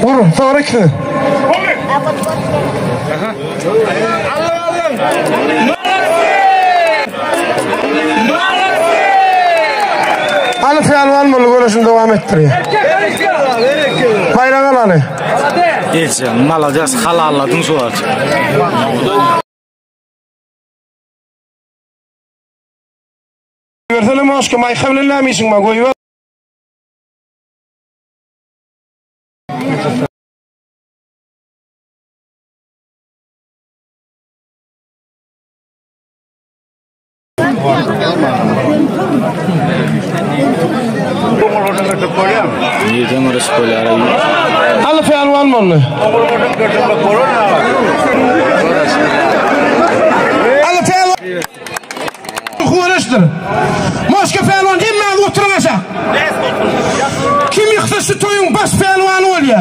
Vurun, sonra ki. Alı Pelvan bunu görüşün devam ettiriyor. Bayrak alanı. Hiç mal alacağız, halalladın şu an. Versene aşkım, ay kavlenlemişsin bak koyuyor. Yedem orası koyar. Alı Pelvan mı onu? Alı Pelvan. Uğraştır. Moşka Pelvan hemen oturacak. Kim yıktı şu toyun baş Pelvanı oluyor?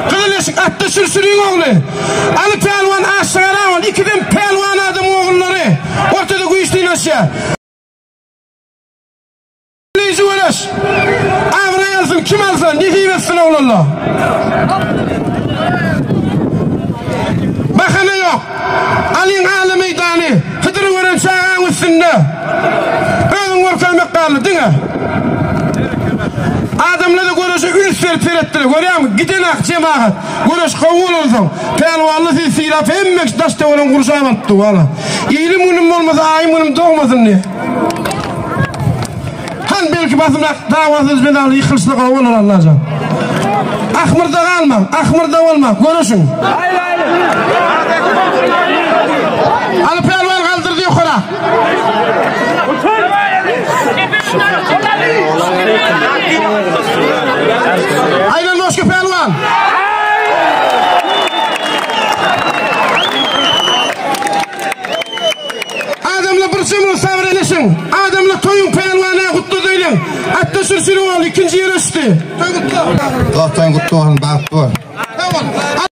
Kılıçlık attı sürsürüğün oğlu. Alı Pelvan aşağıya ol. İkiden Pelvan adım oğulları. Ortada kuyuşlayın aşağı. Neyse uğraş. Avra alsın, kim alsın? Ne hiyvetsin oğlunla? Bakana yok. Alın ağlı meydanı. Hıdırı veren çağın üstünde. Ölün orkalmak kaldı değil mi? Adamla da görüşü ülser terettiler. Görüyor musun? Giden ak cemaat. Görüş kavul olsun. Pelvanlı silsilaf emmek taşta olan kurşağım attı valla. İyilim unum olmasa ayım unum doğmasın diye. Han belki basımda davasız ben alı yıkılışlı kavul olur Allah'can. Akmırda kalma. Akmırda olma. Görüşün. Alı Pelvan kaldırdı yukarı. Aynen Moşka Pelvan. Adamla bir cümle sabreleşin. Adamla toyun Pelvan'a kutlu değilim. Hatta sürsürü oldu. İkinci yere üstü. Toy kutlu. Toy kutlu olun. Bak bu.